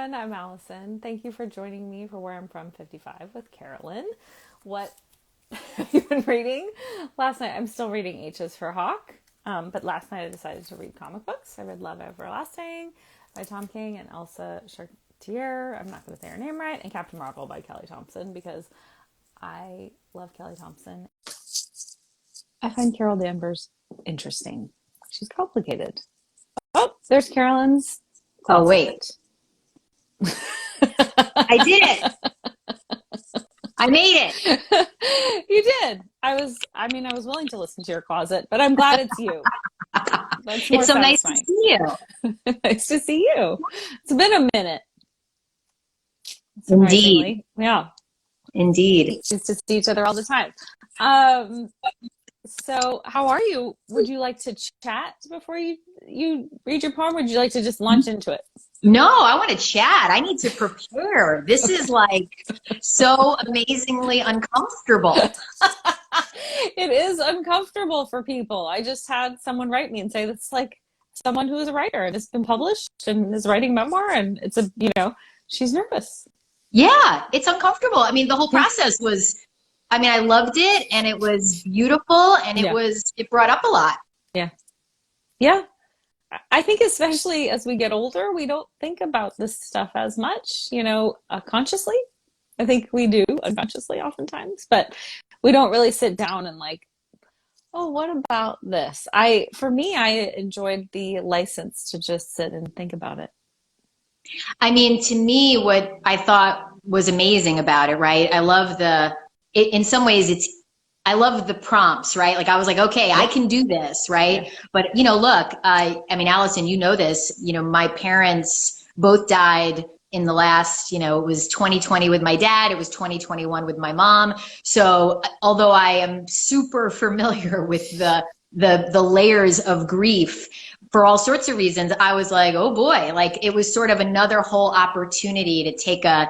everyone. I'm Allison. Thank you for joining me for Where I'm From 55 with Carolyn. What have you been reading? Last night, I'm still reading H is for Hawk, but last night I decided to read comic books. I read Love Everlasting by Tom King and Elsa Chartier. I'm not going to say her name right. And Captain Marvel by Kelly Thompson because I love Kelly Thompson. I find Carol Danvers interesting. She's complicated. Oh, there's Carolyn's Oh, closet. wait. I did it. I made it. You did. I was willing to listen to your closet, but I'm glad it's you. That's more It's so nice to satisfying. see you. Nice to see you. It's been a minute, Indeed. surprisingly. Yeah. Indeed. We used to see each other all the time. Um, so how are you? Would you like to chat before you read your poem? Or would you like to just launch into it? No, I want to chat. I need to prepare. This Okay. is like so amazingly uncomfortable. It is uncomfortable for people. I just had someone write me and say that's like someone who is a writer and has been published and is writing memoir and she's nervous. Yeah, it's uncomfortable. I mean, the whole Yeah. process was, I loved it and it was beautiful and Yeah. it brought up a lot. Yeah. Yeah. I think especially as we get older, we don't think about this stuff as much, consciously. I think we do unconsciously oftentimes, but we don't really sit down and like, oh, what about this? For me, I enjoyed the license to just sit and think about it. I mean, to me, what I thought was amazing about it, right? In some ways, I love the prompts, right? Like I was like, okay, I Yeah. can do this, Yeah. right? But look, Allison, you know this, my parents both died in the last, it was 2020 with my dad, it was 2021 with my mom. So although I am super familiar with the layers of grief for all sorts of reasons, I was like, oh boy, like it was sort of another whole opportunity to take a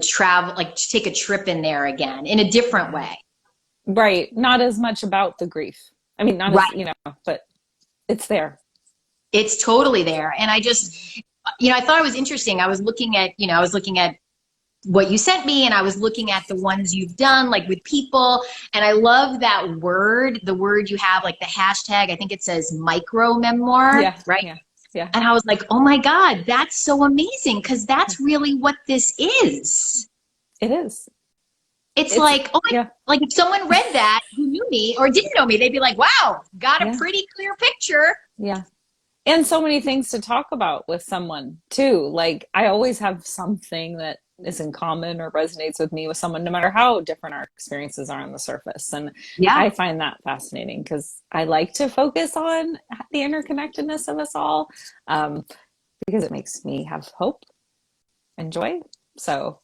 travel, like to take a trip in there again in a different way. Right. Not as much about the grief. I mean, not as, Right. but it's there. It's totally there. And I just, I thought it was interesting. I was looking at what you sent me and I was looking at the ones you've done, like with people. And I love that word, the word you have, like the hashtag, I think it says micro memoir, Yeah. right? Yeah. Yeah. And I was like, oh my God, that's so amazing. Cause that's really what this is. It is. It's It's, like, oh my, yeah. like if someone read that who knew me or didn't know me, they'd be like, wow, got a Yeah. pretty clear picture. Yeah. And so many things to talk about with someone too. Like I always have something that is in common or resonates with me with someone, no matter how different our experiences are on the surface. And Yeah. I find that fascinating because I like to focus on the interconnectedness of us all, because it makes me have hope and joy. So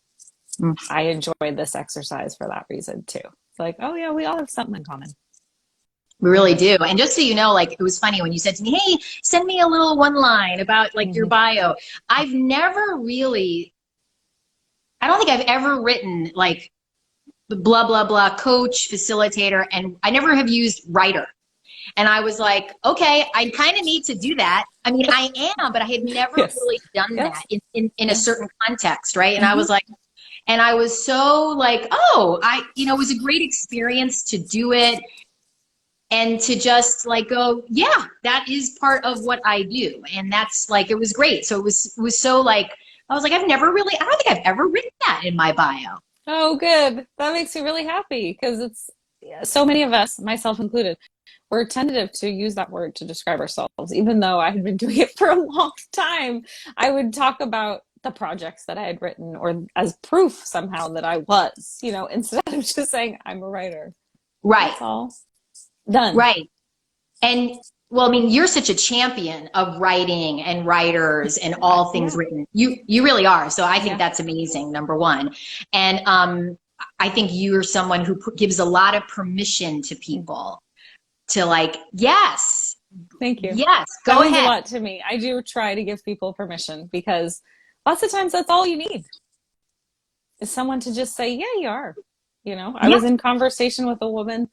Mm. I enjoy this exercise for that reason too. It's like, oh yeah, we all have something in common. We really do. And just so you know, like it was funny when you said to me, hey, send me a little one line about like your Mm-hmm. bio. I've never really, I don't think I've ever written like blah, blah, blah, coach, facilitator, and I never have used writer. And I was like, okay, I kind of need to do that. I mean, I am, but I had never Yes. really done Yes. that in a Yes. certain context, right? And I Mm-hmm. was like, and I was so like, oh, it was a great experience to do it and to just like go, yeah, that is part of what I do. And that's like, it was great. So it was so like, I was like, I don't think I've ever written that in my bio. Oh, good. That makes me really happy because it's so many of us, myself included, we're tentative to use that word to describe ourselves. Even though I had been doing it for a long time, I would talk about the projects that I had written or as proof somehow that I was, instead of just saying I'm a writer. Right, That's all. Done. right. And well, I mean, you're such a champion of writing and writers and all things Yeah. written. You really are. So I think Yeah. that's amazing, number one. And I think you're someone who gives a lot of permission to people to like, yes, Thank you. yes, That go means a ahead. lot to me. I do try to give people permission because lots of times that's all you need is someone to just say, yeah, you are. I Yeah. was in conversation with a woman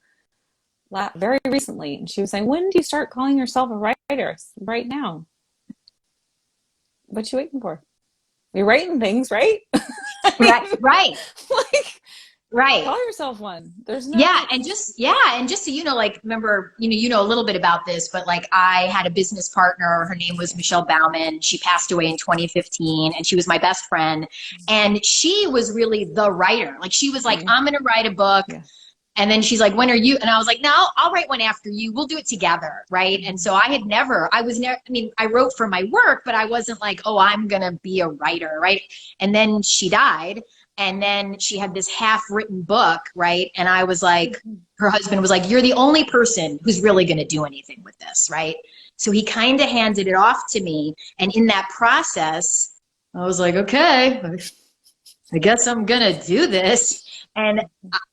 very recently, and she was saying, when do you start calling yourself a writer? Right now. What you waiting for? You're writing things, right? I Right, mean, right, like, right. call yourself one. There's Yeah, no. and just so you know, like, remember, you know a little bit about this, but like, I had a business partner. Her name was Michelle Bauman. She passed away in 2015, and she was my best friend. And she was really the writer. Like, she was like, I'm going to write a book. Yeah. And then she's like, when are you? And I was like, no, I'll write one after you. We'll do it together. Right. And so I was never, I mean, I wrote for my work, but I wasn't like, oh, I'm going to be a writer. Right. And then she died. And then she had this half written book. Right. And I was like, her husband was like, you're the only person who's really going to do anything with this. Right. So he kind of handed it off to me. And in that process, I was like, okay, I guess I'm going to do this. And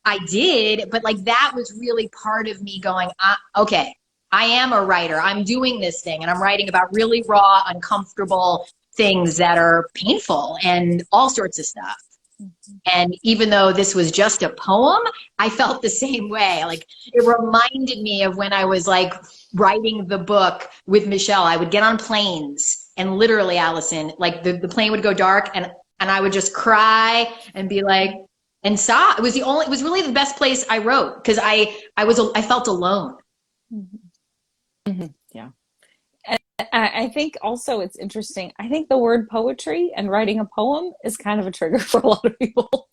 I did, but like, that was really part of me going, okay, I am a writer. I'm doing this thing and I'm writing about really raw, uncomfortable things that are painful and all sorts of stuff. And even though this was just a poem, I felt the same way. Like, it reminded me of when I was like writing the book with Michelle. I would get on planes and literally, Allison, like the plane would go dark and I would just cry and be like, and sob. It was really the best place I wrote, because I felt alone. Yeah. And I think also it's interesting. I think the word poetry and writing a poem is kind of a trigger for a lot of people.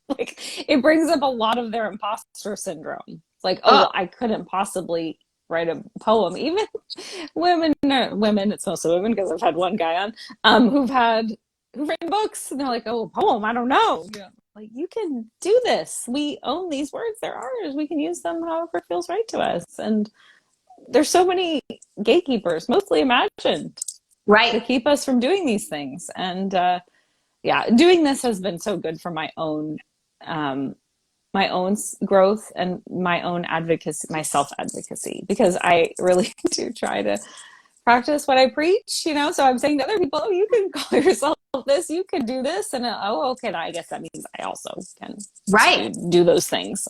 Like, it brings up a lot of their imposter syndrome. It's like, oh, well, I couldn't possibly write a poem. Even women, it's mostly women because I've had one guy on, who've written books, and they're like, oh, a poem, I don't know. Yeah. Like, you can do this. We own these words. They're ours. We can use them however it feels right to us. And there's so many gatekeepers, mostly imagined, to Right. keep us from doing these things. And yeah, doing this has been so good for um, my own growth and my own advocacy, my self advocacy, because I really do try to practice what I preach, So I'm saying to other people, oh, you can call yourself this, you can do this. And oh, okay, I guess that means I also can do those things.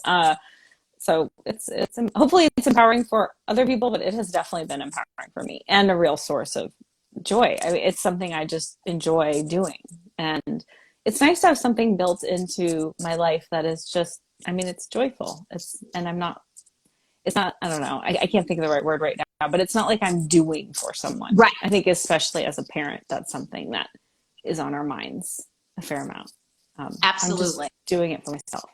So it's hopefully it's empowering for other people, but it has definitely been empowering for me and a real source of joy. I mean, it's something I just enjoy doing. And it's nice to have something built into my life that is just, I mean, it's joyful. I don't know. I can't think of the right word right now, but it's not like I'm doing for someone. Right. I think especially as a parent, that's something that is on our minds a fair amount. Absolutely. I'm just doing it for myself.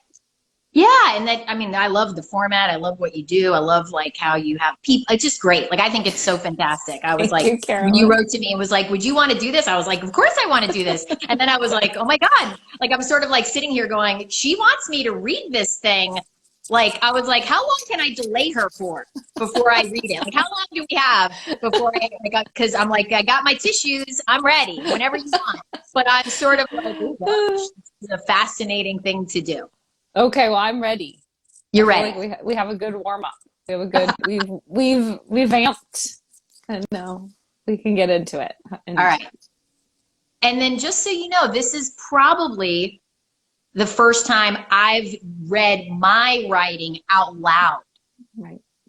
Yeah. And that, I mean, I love the format. I love what you do. I love like how you have people. It's just great. Like, I think it's so fantastic. I was Thank like, you, Carolyn. when you wrote to me and was like, would you want to do this? I was like, of course I want to do this. And then I was like, oh my God. Like, I'm sort of like sitting here going, she wants me to read this thing. Like, I was like, how long can I delay her for before I read it? Like, how long do we have before because I'm like, I got my tissues. I'm ready whenever you want. But I'm sort of like, oh gosh, it's a fascinating thing to do. Okay, well, I'm ready. You're ready. Like we have a good warm up. We have a good. we've amped, and now we can get into it. All right. And then, just so you know, this is probably the first time I've read my writing out loud.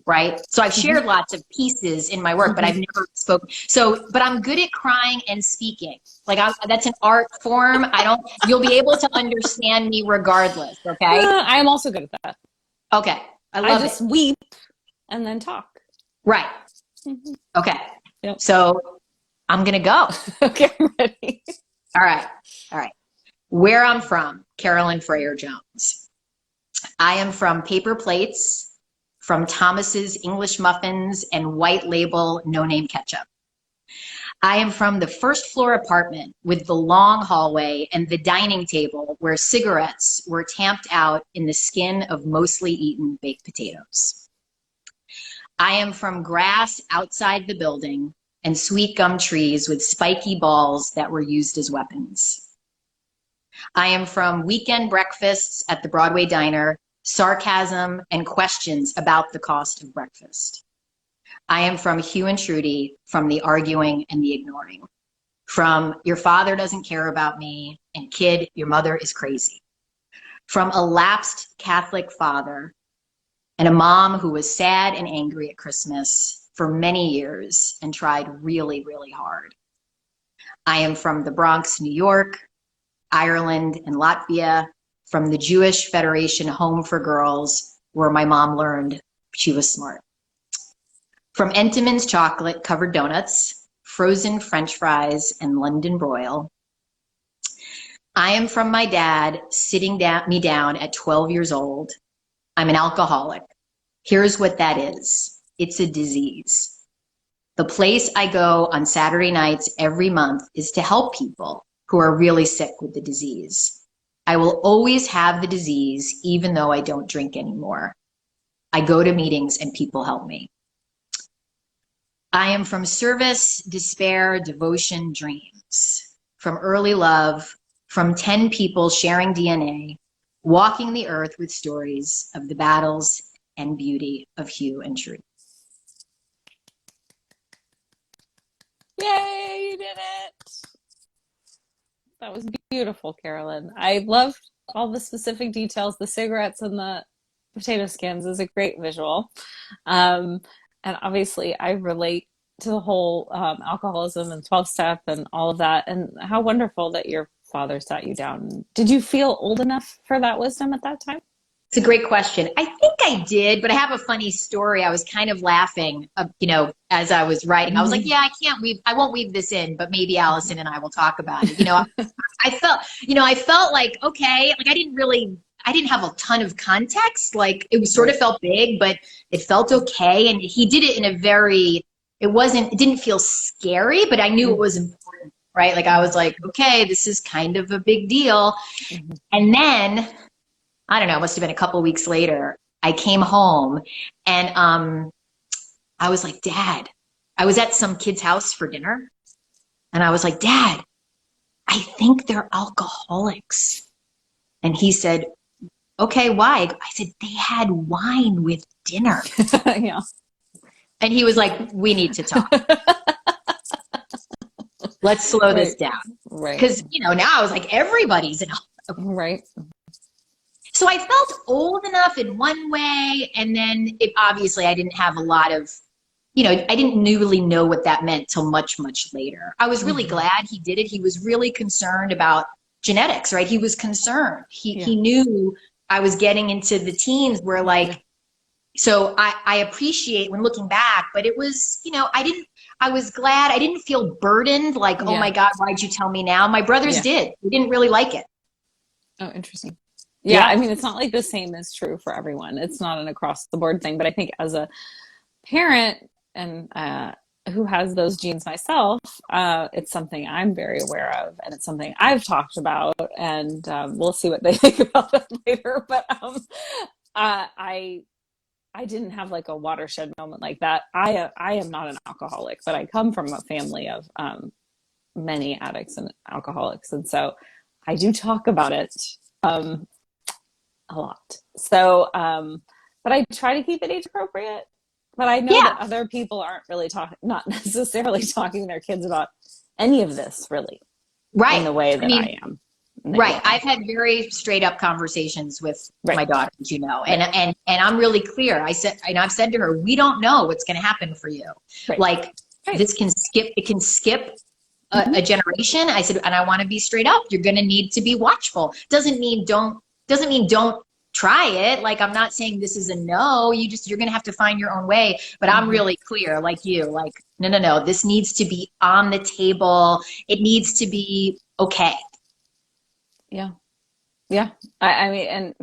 Right. So I've shared lots of pieces in my work, but I've never spoken. So, but I'm good at crying and speaking. Like, that's an art form. You'll be able to understand me regardless. Okay. I am also good at that. Okay. I just weep and then talk. Right. Okay. Yep. So I'm going to go. Okay. I'm ready. All right. Where I'm from, Carolyn Freyer-Jones. I am from paper plates, from Thomas's English muffins and white label no-name ketchup. I am from the first floor apartment with the long hallway and the dining table where cigarettes were tamped out in the skin of mostly eaten baked potatoes. I am from grass outside the building and sweet gum trees with spiky balls that were used as weapons. I am from weekend breakfasts at the Broadway Diner, sarcasm and questions about the cost of breakfast. I am from Hugh and Trudy, from the arguing and the ignoring, from your father doesn't care about me, and kid, your mother is crazy, from a lapsed Catholic father and a mom who was sad and angry at Christmas for many years and tried really, really hard. I am from the Bronx, New York, Ireland, and Latvia, from the Jewish Federation Home for Girls, where my mom learned she was smart. From Entenmann's chocolate covered donuts, frozen French fries, and London broil. I am from my dad sitting me down at 12 years old. I'm an alcoholic. Here's what that is. It's a disease. The place I go on Saturday nights every month is to help people who are really sick with the disease. I will always have the disease, even though I don't drink anymore. I go to meetings and people help me. I am from service, despair, devotion, dreams. From early love, from 10 people sharing DNA, walking the earth with stories of the battles and beauty of hue and tree. Yay, you did it. That was beautiful, Carolyn. I loved all the specific details. The cigarettes and the potato skins is a great visual. And obviously I relate to the whole alcoholism and 12-step and all of that. And how wonderful that your father sat you down. Did you feel old enough for that wisdom at that time? It's a great question. I think I did, but I have a funny story. I was kind of laughing, as I was writing. I was like, yeah, I won't weave this in, but maybe Allison and I will talk about it. I felt like, okay, like I didn't have a ton of context. Like it sort of felt big, but it felt okay. And he did it in a it didn't feel scary, but I knew it was important, right? Like I was like, okay, this is kind of a big deal. And then, I don't know, it must have been a couple of weeks later, I came home and I was like, Dad, I was at some kid's house for dinner. And I was like, Dad, I think they're alcoholics. And he said, okay, why? I said, they had wine with dinner. Yeah. And he was like, we need to talk. Let's slow this down. Right. Because, now I was like, everybody's an alcoholic. Right. So I felt old enough in one way. And then obviously I didn't have a lot of, I didn't really know what that meant till much, much later. I was really glad he did it. He was really concerned about genetics, right? He was concerned. He knew I was getting into the teens where so I appreciate when looking back, but it was, I was glad. I didn't feel burdened like, oh my God, why'd you tell me now? My brothers did. They didn't really like it. Oh, interesting. Yeah, I mean, it's not like the same is true for everyone. It's not an across the board thing, but I think as a parent and who has those genes myself, it's something I'm very aware of, and it's something I've talked about, and we'll see what they think about that later. But I didn't have like a watershed moment like that. I am not an alcoholic, but I come from a family of many addicts and alcoholics, and so I do talk about it a lot. So, but I try to keep it age appropriate. But I know that other people aren't really not necessarily talking to their kids about any of this, really, right? In the way that I am. Right. I've had very straight up conversations with my daughter, and I'm really clear. I've said to her, we don't know what's going to happen for you. Right. This can skip a generation. I said, and I want to be straight up. You're going to need to be watchful. Doesn't mean don't try it. Like, I'm not saying this is a no. You're going to have to find your own way. But I'm really clear, like you, like, no. This needs to be on the table. It needs to be okay. Yeah. I mean, and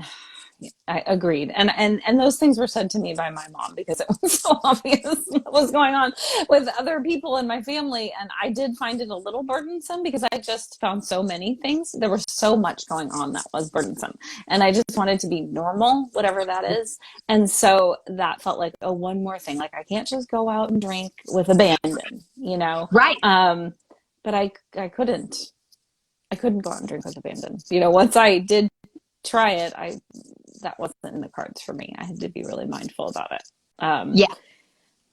I agreed. And those things were said to me by my mom because it was so obvious what was going on with other people in my family. And I did find it a little burdensome because I just found so many things. There was so much going on that was burdensome. And I just wanted to be normal, whatever that is. And so that felt like one more thing. Like, I can't just go out and drink with abandon, Right. But I couldn't go out and drink with abandon. Once I did try it, that wasn't in the cards for me. I had to be really mindful about it.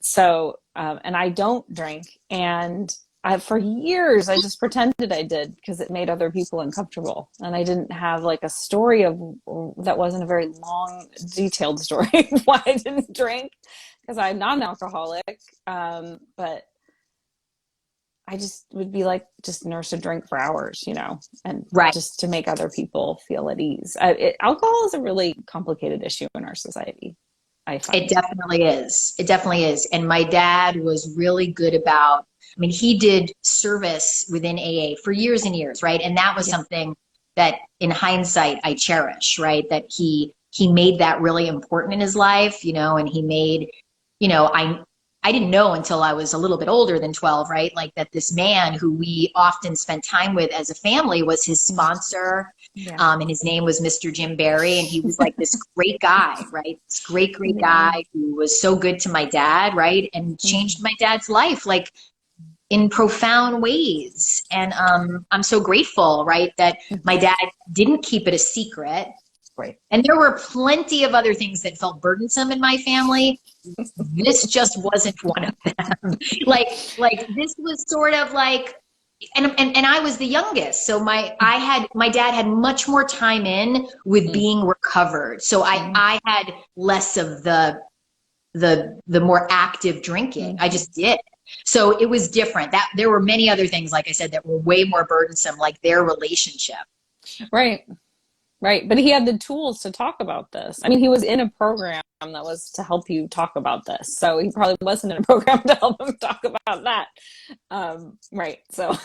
So, and I don't drink. And for years, I just pretended I did because it made other people uncomfortable. And I didn't have like a story that wasn't a very long, detailed story of why I didn't drink, because I'm not an alcoholic. But I just would be like, just nurse a drink for hours, and Right. just to make other people feel at ease. Alcohol is a really complicated issue in our society, I It find. definitely is. It definitely is. And my dad was really good about, I mean, he did service within AA for years and years, right? And that was Yeah. something that in hindsight I cherish, right? That he made that really important in his life, and he made, I didn't know until I was a little bit older than 12, right? Like that this man who we often spent time with as a family was his sponsor. Yeah. And his name was Mr. Jim Barry. And he was like this great guy, right? This great, great Yeah. guy who was so good to my dad, right? And changed my dad's life, like in profound ways. And I'm so grateful, right? That my dad didn't keep it a secret. Right. And there were plenty of other things that felt burdensome in my family. This just wasn't one of them. like this was sort of like, and I was the youngest, so my dad had much more time in with being recovered, so I had less of the more active drinking. I just did. So it was different. That there were many other things, like I said, that were way more burdensome, like their relationship. Right. Right. But he had the tools to talk about this. I mean, he was in a program that was to help you talk about this. So he probably wasn't in a program to help him talk about that. Right. So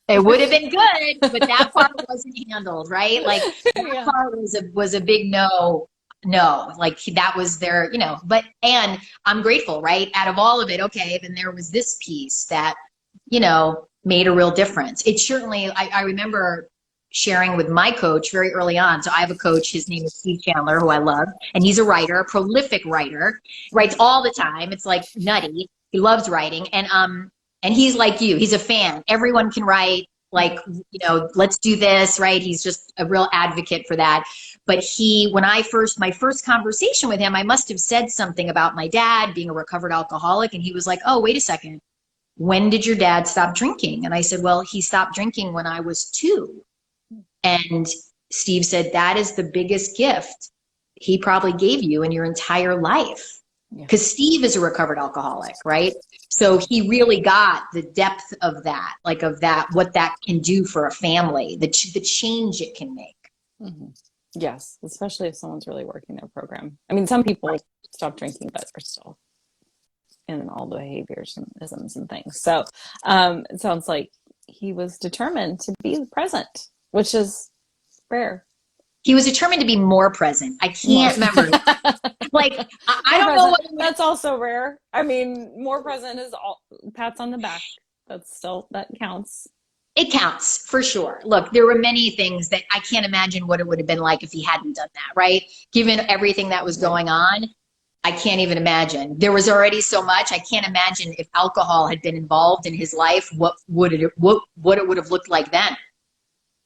it would have been good, but that part wasn't handled, right? Like that part was a big no. Like that was their, but, and I'm grateful, right? Out of all of it, okay, then there was this piece that, made a real difference. It certainly, I remember sharing with my coach very early on. So I have a coach, his name is Steve Chandler, who I love, and he's a writer, a prolific writer, writes all the time. It's like nutty. He loves writing. And he's like you, he's a fan. Everyone can write, like, let's do this, right? He's just a real advocate for that. But my first conversation with him, I must have said something about my dad being a recovered alcoholic. And he was like, oh, wait a second. When did your dad stop drinking? And I said, well, he stopped drinking when I was 2. And Steve said, that is the biggest gift he probably gave you in your entire life. Because Steve is a recovered alcoholic, right? So he really got the depth of that, what that can do for a family, the change it can make. Mm-hmm. Yes, especially if someone's really working their program. I mean, some people stop drinking, but are still in all the behaviors and isms and things. So it sounds like he was determined to be present, which is rare. He was determined to be more present. I can't remember. Like, I don't know what. That's also rare. I mean, more present is all pats on the back. That counts. It counts for sure. Look, there were many things that I can't imagine what it would have been like if he hadn't done that, right? Given everything that was going on, I can't even imagine. There was already so much. I can't imagine if alcohol had been involved in his life, what it would have looked like then.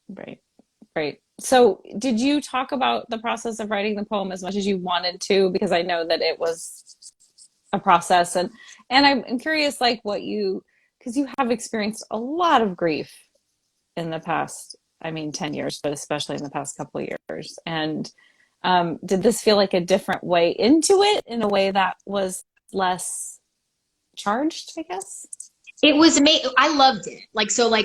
Right. Right. So did you talk about the process of writing the poem as much as you wanted to? Because I know that it was a process, and I'm curious, like, because you have experienced a lot of grief in the past, 10 years, but especially in the past couple of years. And did this feel like a different way into it, in a way that was less charged, I guess? It was amazing. I loved it.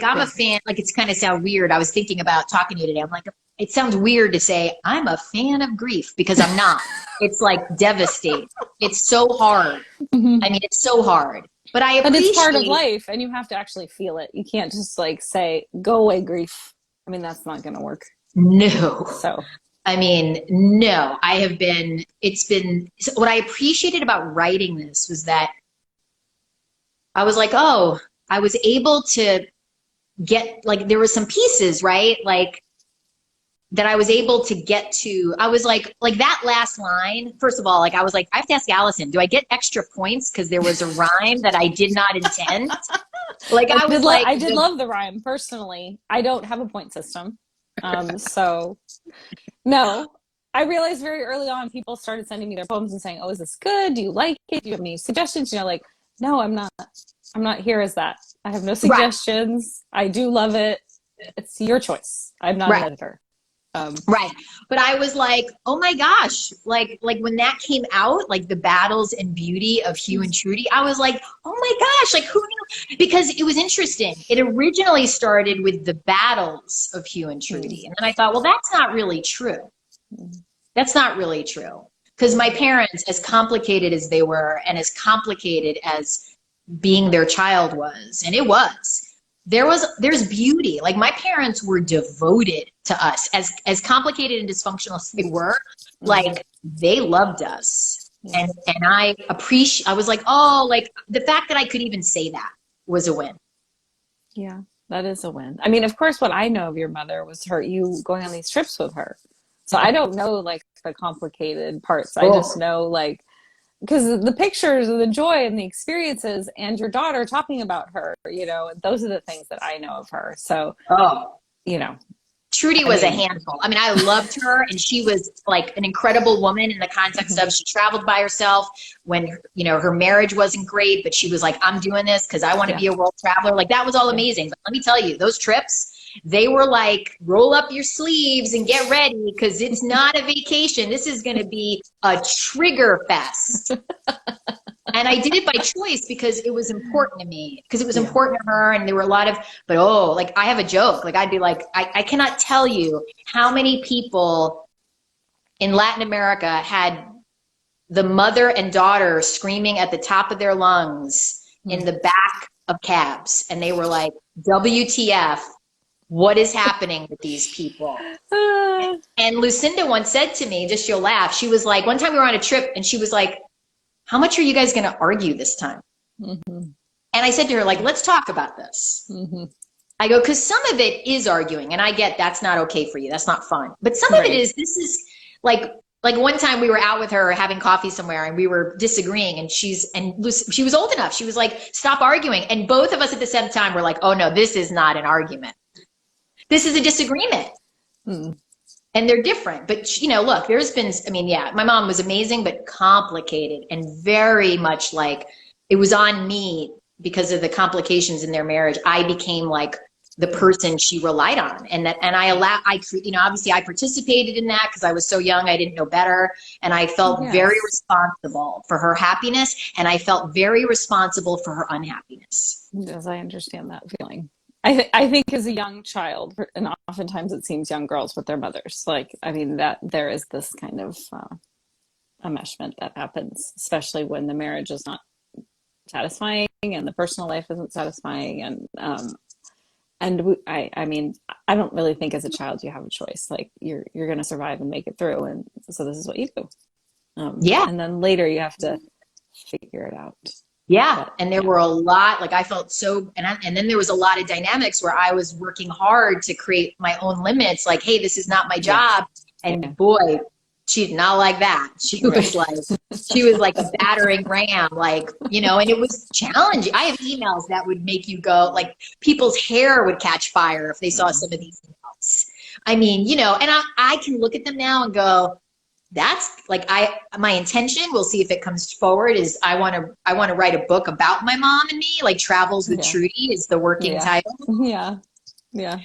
I'm a fan. Like, it's kind of sound weird. I was thinking about talking to you today. I'm like, it sounds weird to say I'm a fan of grief, because I'm not. It's like devastating. It's so hard. Mm-hmm. It's so hard. But But it's part of life, and you have to actually feel it. You can't just say, go away, grief. That's not going to work. No. So, no. What I appreciated about writing this was that I was like, oh, I was able to get, there were some pieces, right? That I was able to get to. I was like that last line, first of all, I was like, I have to ask Allison, do I get extra points because there was a rhyme that I did not intend? I did love the rhyme, personally. I don't have a point system. So no, I realized very early on, people started sending me their poems and saying, oh, is this good? Do you like it? Do you have any suggestions? No, I'm not here as that. I have no suggestions. Right. I do love it. It's your choice. I'm not an editor. Right. But I was like, oh my gosh, like when that came out, like the battles and beauty of Hugh and Trudy, I was like, oh my gosh, like who knew? Because it was interesting. It originally started with the battles of Hugh and Trudy. And then I thought, well, that's not really true. That's not really true. Because my parents, as complicated as they were, and as complicated as being their child was, and it was, there's beauty. Like my parents were devoted to us, as complicated and dysfunctional as they were. Like they loved us, and I was like, oh, like the fact that I could even say that was a win. Yeah, that is a win. I mean, of course, what I know of your mother was you going on these trips with her. So I don't know like the complicated parts. I just know like, because the pictures of the joy and the experiences and your daughter talking about her, you know, those are the things that I know of her. So, you know, Trudy was a handful. I mean, I loved her, and she was like an incredible woman in the context of she traveled by herself when, you know, her marriage wasn't great, but she was like, I'm doing this because I want to be a world traveler. Like that was all amazing. But let me tell you, those trips, they were like, roll up your sleeves and get ready because it's not a vacation. This is going to be a trigger fest. And I did it by choice because it was important to me, because it was important to her. And there were a lot of, but like I have a joke. Like I'd be like, I cannot tell you how many people in Latin America had the mother and daughter screaming at the top of their lungs in the back of cabs. And they were like, WTF, what is happening with these people? And Lucinda once said to me, just you'll laugh. She was like, one time we were on a trip and she was like, how much are you guys going to argue this time? And I said to her, like, let's talk about this. I go, because some of it is arguing, and I get that's not okay for you. That's not fun. But some of it is, this is like one time we were out with her having coffee somewhere and we were disagreeing, and she was old enough. She was like, stop arguing. And both of us at the same time were like, oh no, this is not an argument. This is a disagreement. And they're different. But, you know, look, there's been, I mean, yeah, my mom was amazing, but complicated and very much like it was on me because of the complications in their marriage. I became like the person she relied on. And obviously I participated in that because I was so young, I didn't know better. And I felt very responsible for her happiness. And I felt very responsible for her unhappiness. Yes, I understand that feeling. I think as a young child, and oftentimes it seems young girls with their mothers, like, I mean, that there is this kind of enmeshment that happens, especially when the marriage is not satisfying and the personal life isn't satisfying. And I mean, I don't really think as a child you have a choice. Like you're going to survive and make it through. And so this is what you do. And then later you have to figure it out. Yeah. And there were a lot, like I felt so, and then there was a lot of dynamics where I was working hard to create my own limits. Like, hey, this is not my job. And boy, she did not like that. She was like a battering ram, like, you know, and it was challenging. I have emails that would make you go, like people's hair would catch fire if they saw some of these emails. I mean, you know, and I can look at them now and go, that's like, my intention, we'll see if it comes forward, is I want to write a book about my mom and me, like Travels with Trudy is the working title. Yeah. Yeah.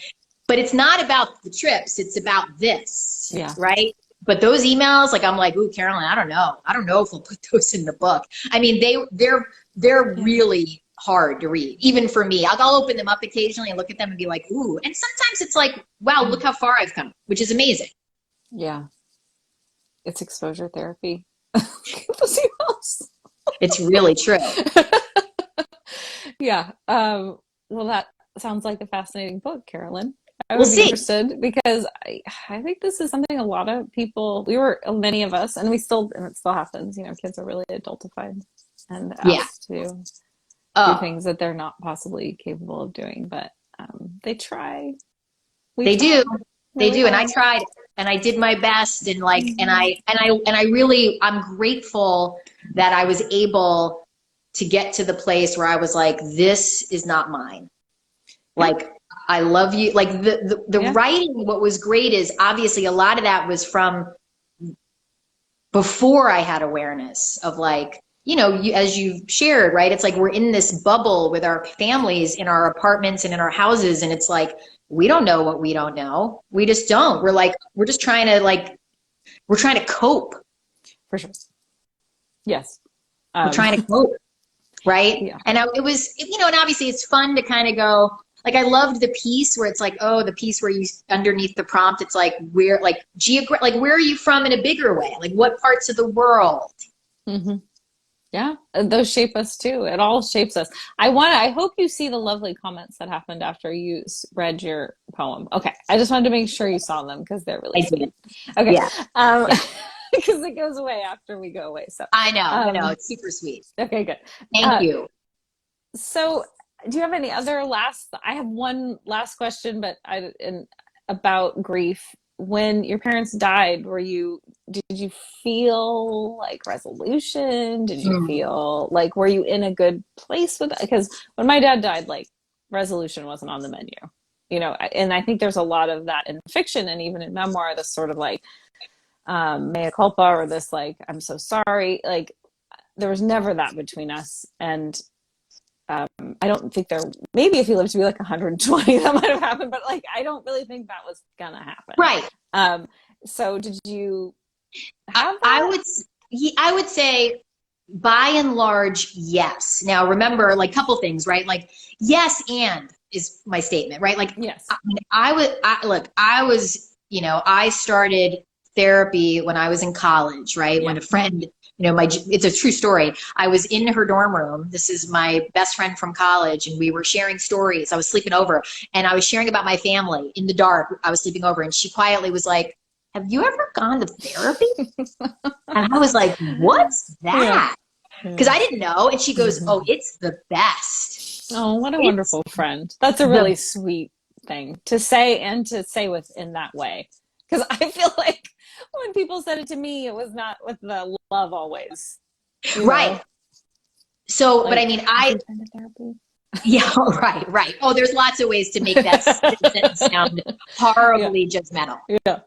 But it's not about the trips. It's about this. Yeah. Right. But those emails, like, I'm like, ooh, Carolyn, I don't know if we'll put those in the book. I mean, they're really hard to read, even for me. I'll open them up occasionally and look at them and be like, ooh. And sometimes it's like, wow, look how far I've come, which is amazing. Yeah. It's exposure therapy. Those emails. It's really true. Yeah. Well, that sounds like a fascinating book, Carolyn. I would be interested because I think this is something a lot of people, many of us, and it still happens, you know, kids are really adultified and asked to do things that they're not possibly capable of doing, but they try. They do. And I tried and I did my best, and like, and I'm grateful that I was able to get to the place where I was like, this is not mine. Like, I love you. Like the writing, what was great is obviously a lot of that was from before I had awareness of, like, you know, as you've shared, right? It's like we're in this bubble with our families in our apartments and in our houses. And it's like, we don't know what we don't know. We just don't. We're just trying to we're trying to cope. For sure. Yes. We're trying to cope. Right. Yeah. And it was, you know, and obviously it's fun to kind of go, like, I loved the piece where it's like, oh, the piece where you underneath the prompt, it's like, where, like, where are you from in a bigger way? Like, what parts of the world? Mm-hmm. Yeah, those shape us too. It all shapes us. I hope you see the lovely comments that happened after you read your poem. Okay. I just wanted to make sure you saw them because they're really sweet. Okay. Yeah. Because it goes away after we go away. So I know. It's super sweet. Okay, good. Thank you. So do you have any other I have one last question, but about grief. When your parents died, did you feel like resolution? Did you feel like, were you in a good place with it? Because when my dad died, like, resolution wasn't on the menu, you know, and I think there's a lot of that in fiction and even in memoir, this sort of like, mea culpa, or this, like, I'm so sorry. Like, there was never that between us. And I don't think maybe if he lived to be like 120, that might have happened, but like, I don't really think that was gonna happen. Right. So did you have that? I would say by and large, yes. Now remember, like, couple things, right? Like, yes, and is my statement, right? Like, yes. I was, you know, I started therapy when I was in college, right? Yeah. When a friend, you know, it's a true story. I was in her dorm room. This is my best friend from college, and we were sharing stories. I was sleeping over, and I was sharing about my family in the dark. I was sleeping over, and she quietly was like, "Have you ever gone to therapy?" And I was like, "What's that?" Because I didn't know. And she goes, "Oh, it's the best." Oh, what a wonderful friend. That's a really sweet thing to say, and to say in that way. Because I feel like when people said it to me, it was not with the love always. Right. Know? So, like, but I mean, therapy. Yeah, right. Oh, there's lots of ways to make that sentence sound horribly judgmental. Yeah.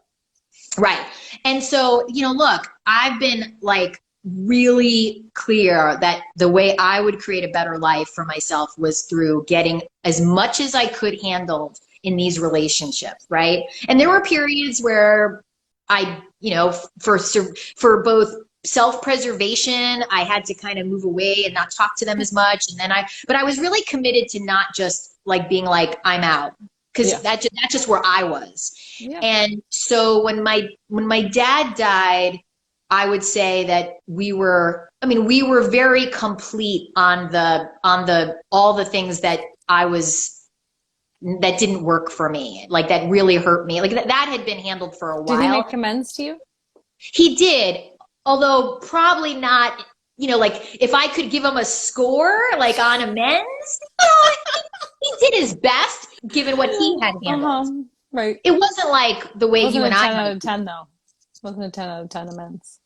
Right. And so, you know, look, I've been like really clear that the way I would create a better life for myself was through getting as much as I could handle in these relationships, right? And there were periods where I, you know, for both self-preservation, I had to kind of move away and not talk to them as much. And then but I was really committed to not just like being like, I'm out, because that's just where I was. Yeah. And so when my dad died, I would say that we were very complete on all the things that that didn't work for me, like that really hurt me. Like that had been handled for a while. Did he make amends to you? He did, although probably not, you know, like if I could give him a score, like on amends, you know, he did his best given what he had handled. Right. It wasn't like the way you and I. It wasn't a 10 out of 10 though. It wasn't a 10 out of 10 amends.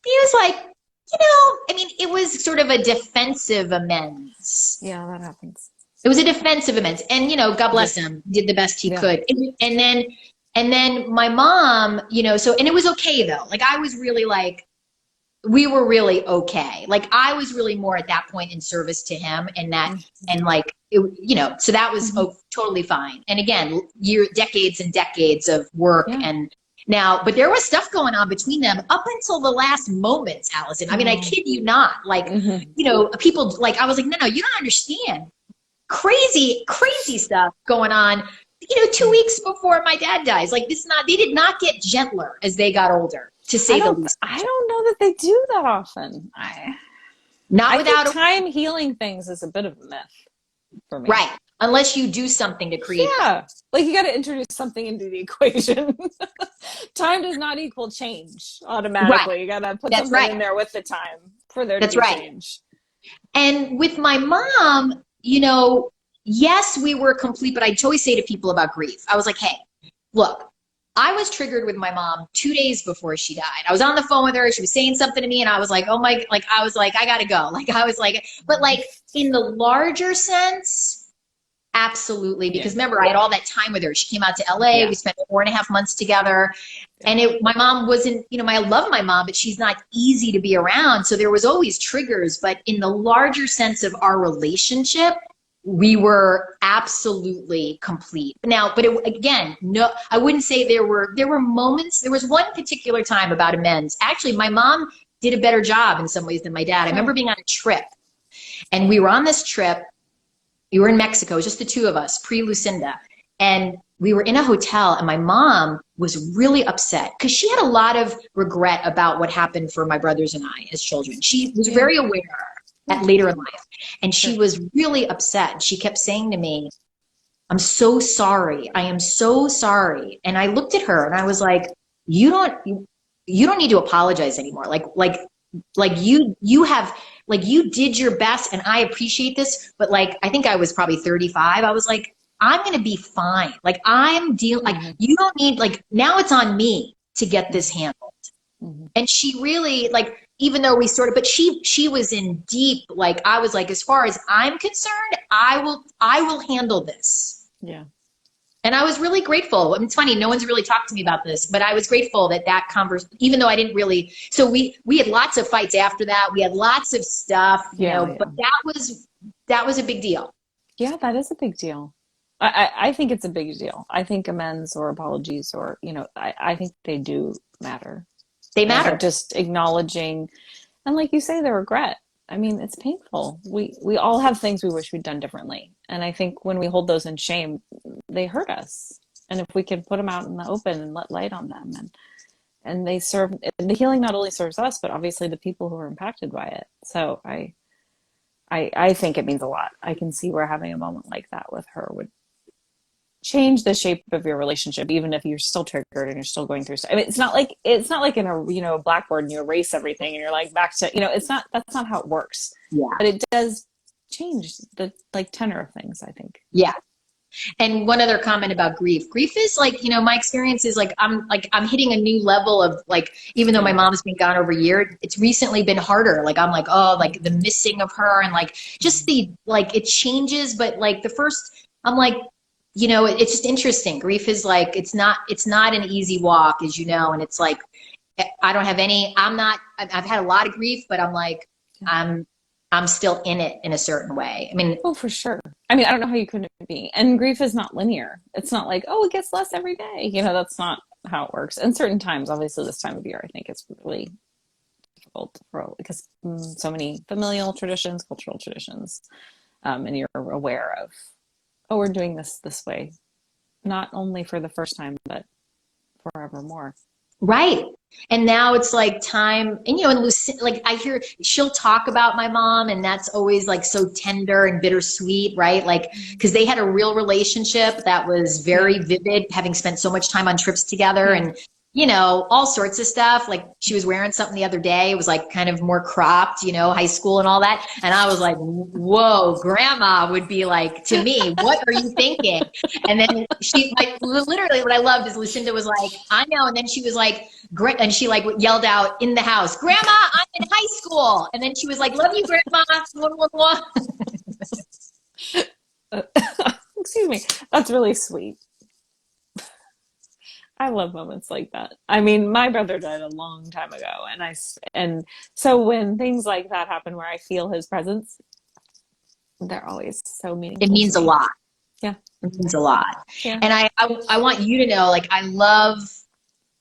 He was like, you know, I mean, it was sort of a defensive amends. Yeah, that happens. It was a defensive amends. And, you know, God bless him, did the best he could. And then my mom, you know, and it was okay though. Like I was really like, we were really okay. Like I was really more at that point in service to him, and like, you know, so that was totally fine. And again, decades and decades of work and now, but there was stuff going on between them up until the last moments, Allison. I mean, I kid you not. Like, you know, people like, I was like, no, you don't understand. Crazy stuff going on, you know, 2 weeks before my dad dies. Like they did not get gentler as they got older, to say the least. I don't know that they do that often. I think time healing things is a bit of a myth for me. Right. Unless you do something to create. Yeah. Like you got to introduce something into the equation. Time does not equal change automatically. Right. You got to put something in there with the time for there to be change. And with my mom, you know, yes, we were complete, but I always say to people about grief, I was like, hey, look, I was triggered with my mom 2 days before she died. I was on the phone with her. She was saying something to me and I was like, I was like, I got to go. Like, I was like, but like in the larger sense, absolutely. Because remember, I had all that time with her. She came out to LA. Yeah. We spent 4.5 months together. And my mom wasn't, you know, I love my mom, but she's not easy to be around. So there was always triggers. But in the larger sense of our relationship, we were absolutely complete. Now, but again, no, I wouldn't say there were moments. There was one particular time about amends. Actually, my mom did a better job in some ways than my dad. I remember being on a trip, and we were on this trip. We were in Mexico, it was just the two of us, pre-Lucinda. And we were in a hotel, and my mom was really upset because she had a lot of regret about what happened for my brothers and I as children. She was very aware at later in life, and she was really upset. She kept saying to me, I'm so sorry. I am so sorry. And I looked at her and I was like, you don't need to apologize anymore. You did your best, and I appreciate this, but like, I think I was probably 35. I was like, I'm going to be fine. Like, I'm dealing, like, you don't need, like, now it's on me to get this handled. And she really, like, even though we sort of, but she was in deep, like, I was like, as far as I'm concerned, I will handle this. Yeah. And I was really grateful. I mean, it's funny, no one's really talked to me about this, but I was grateful that conversation, even though I didn't really, so we had lots of fights after that. We had lots of stuff, but that was a big deal. Yeah, that is a big deal. I think it's a big deal. I think amends or apologies or, I think they do matter. They matter. Just acknowledging, and like you say, the regret. I mean, it's painful. We all have things we wish we'd done differently. And I think when we hold those in shame, they hurt us. And if we can put them out in the open and let light on them, and they serve, the healing not only serves us, but obviously the people who are impacted by it. So I think it means a lot. I can see where having a moment like that with her would change the shape of your relationship, even if you're still triggered and you're still going through stuff. I mean, it's not like in a blackboard and you erase everything and you're like back to, that's not how it works. Yeah. But it does change the tenor of things, I think. Yeah. And one other comment about grief. Grief is like, my experience is like, I'm hitting a new level of like, even though my mom's been gone over a year, it's recently been harder. Like, I'm like, oh, like the missing of her and like, just it changes. But like I'm like, it's just interesting. Grief is like, it's not an easy walk, as you know. And it's like, I've had a lot of grief, but I'm like, I'm still in it in a certain way. I mean, oh, for sure. I mean, I don't know how you couldn't be. And grief is not linear. It's not like, oh, it gets less every day. That's not how it works. And certain times, obviously this time of year, I think it's really difficult because so many familial traditions, cultural traditions, and you're aware of, oh, we're doing this way, not only for the first time, but forevermore. Right. And now it's like time, and and Lucinda, like I hear she'll talk about my mom, and that's always like so tender and bittersweet, right? Like, because they had a real relationship that was very vivid, having spent so much time on trips together, and all sorts of stuff. Like, she was wearing something the other day. It was like kind of more cropped, high school and all that. And I was like, whoa, grandma would be like, to me, what are you thinking? And then she, like, literally what I loved is Lucinda was like, I know. And then she was like, great. And she like yelled out in the house, grandma, I'm in high school. And then she was like, love you, grandma. Excuse me. That's really sweet. I love moments like that. I mean, my brother died a long time ago, and so when things like that happen where I feel his presence, they're always so meaningful. It means a lot. Yeah. It means a lot. Yeah. And I want you to know, like, I love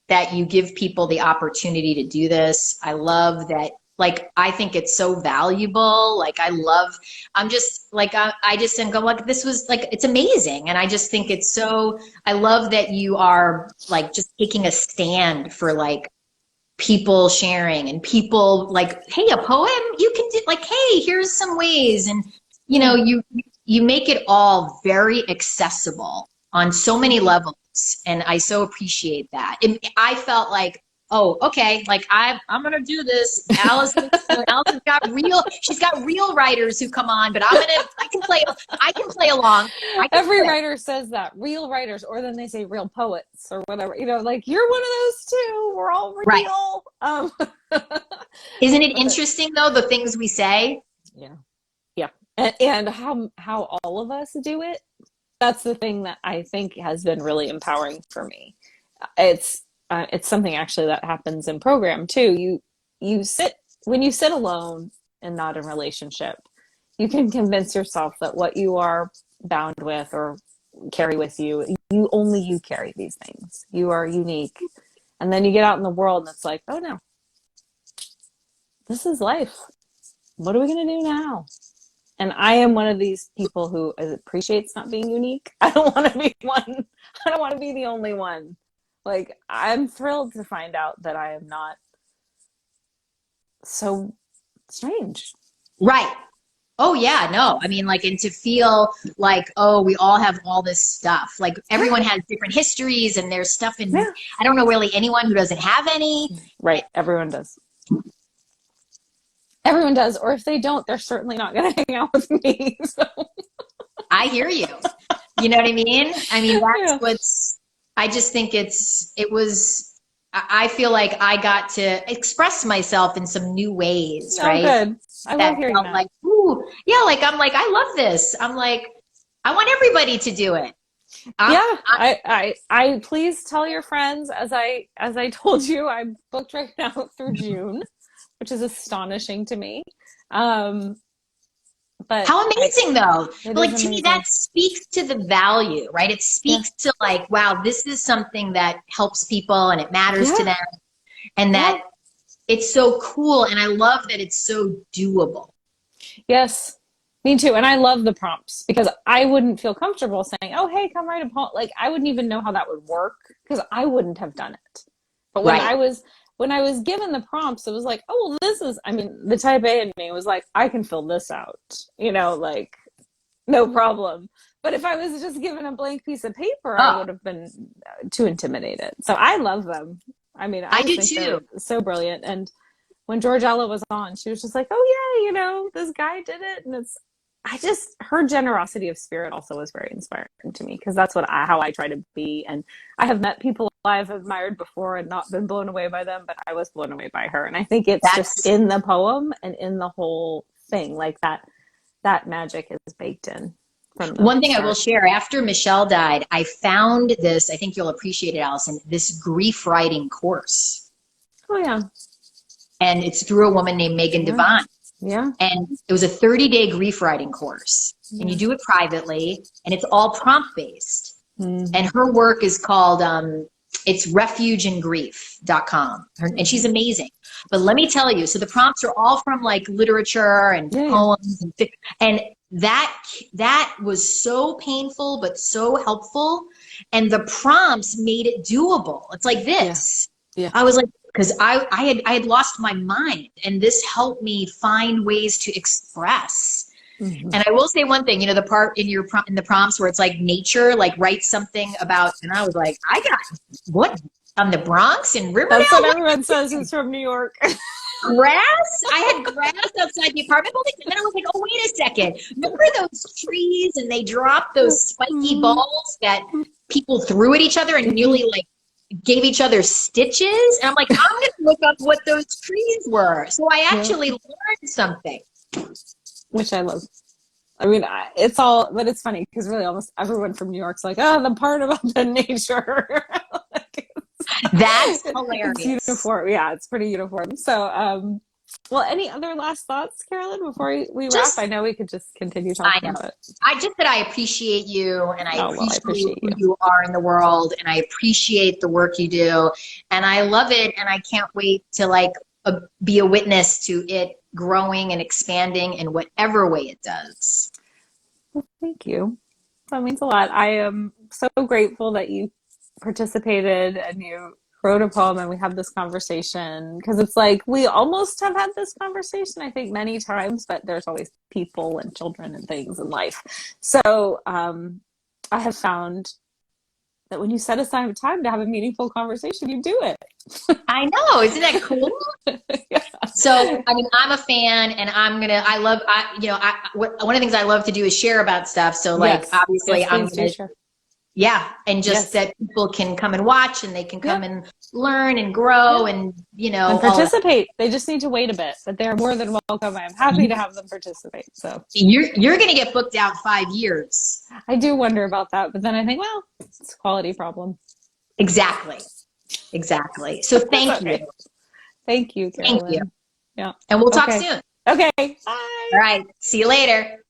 that you give people the opportunity to do this. I love that. Like, I think it's so valuable. Like, I'm just like, I just think, like, this was like, it's amazing. And I just think it's so, I love that you are like just taking a stand for like people sharing and people like, hey, a poem, you can do, like, hey, here's some ways. And, you make it all very accessible on so many levels. And I so appreciate that. I felt like, oh, okay, like I'm gonna do this. Allison's she's got real writers who come on, but I can play along. Every writer says that, real writers, or then they say real poets or whatever, like, you're one of those too. We're all real. Right. Isn't it interesting though, the things we say? Yeah. And how all of us do it. That's the thing that I think has been really empowering for me. It's something actually that happens in program too. When you sit alone and not in relationship, You can convince yourself that what you are bound with or carry with you, only you carry these things. You are unique. And then you get out in the world and it's like, oh no, this is life. What are we going to do now? And I am one of these people who appreciates not being unique. I don't want to be one. I don't want to be the only one. Like, I'm thrilled to find out that I am not so strange. Right. Oh yeah, no. I mean, like, and to feel like, oh, we all have all this stuff. Like everyone has different histories and there's stuff in, I don't know really anyone who doesn't have any. Right. Everyone does. Everyone does. Or if they don't, they're certainly not going to hang out with me. So. I hear you. You know what I mean? I mean, that's what's, I just think I feel like I got to express myself in some new ways, right? Good. I love hearing that. Like, ooh, yeah, like, I'm like, I love this. I'm like, I want everybody to do it. I please tell your friends, as I told you, I'm booked right now through June, which is astonishing to me. But how amazing though. But like, to me, that speaks to the value, right? It speaks to like, wow, this is something that helps people and it matters to them. And that it's so cool. And I love that it's so doable. Yes, me too. And I love the prompts because I wouldn't feel comfortable saying, oh, hey, come write a poem. Like, I wouldn't even know how that would work because I wouldn't have done it. But when I was given the prompts, it was like, oh, well, this is, I mean, the type A in me was like, I can fill this out, you know, like, no problem. But if I was just given a blank piece of paper, I would have been too intimidated. So I love them. I mean, I do too. So brilliant. And when Georgella was on, she was just like, oh yeah, you know, this guy did it. And her generosity of spirit also was very inspiring to me because that's how I try to be. And I have met people I've admired before and not been blown away by them, but I was blown away by her. And I think it's just in the poem and in the whole thing, like that magic is baked in. One thing I will share, after Michelle died, I found this, I think you'll appreciate it, Allison, this grief writing course. Oh yeah. And it's through a woman named Megan Devine. Yeah. And it was a 30-day grief writing course. And you do it privately and it's all prompt based. And her work is called, it's refugeingrief.com. And she's amazing. But let me tell you, so the prompts are all from like literature and poems and that was so painful, but so helpful. And the prompts made it doable. It's like this. Yeah. I was like, because I had lost my mind and this helped me find ways to express. And I will say one thing, you know, the part in the prompts where it's like nature, like write something about, and I was like, I got what on the Bronx and Riverdale. That's what everyone says is from New York. Grass? I had grass outside the apartment building, and then I was like, oh, wait a second. Remember those trees and they dropped those spiky balls that people threw at each other and nearly like gave each other stitches? And I'm like, I'm going to look up what those trees were. So I actually learned something. Which I love. I mean, it's all, but it's funny because really almost everyone from New York's like, oh, the part about the nature. That's hilarious. It's uniform. Yeah, it's pretty uniform. So, well, any other last thoughts, Carolyn, before we wrap? I know we could just continue talking about it. I appreciate you and I appreciate who you are in the world and I appreciate the work you do and I love it and I can't wait to like be a witness to it growing and expanding in whatever way it does. Well, thank you. That means a lot. I am so grateful that you participated and you wrote a poem and we had this conversation because it's like we almost have had this conversation I think many times, but there's always people and children and things in life. So I have found that when you set aside time to have a meaningful conversation, you do it. I know. Isn't that cool? Yeah. So, I mean, I'm a fan and one of the things I love to do is share about stuff. So like, obviously I'm going to, and just that people can come and watch and they can come and learn and grow and, you know. And participate. They just need to wait a bit, but they're more than welcome. I'm happy to have them participate. So you're going to get booked out 5 years. I do wonder about that, but then I think, well, it's a quality problem. Exactly. So thank you. Thank you, Carolyn. Thank you. Yeah. And we'll talk soon. Okay. Bye. All right. See you later.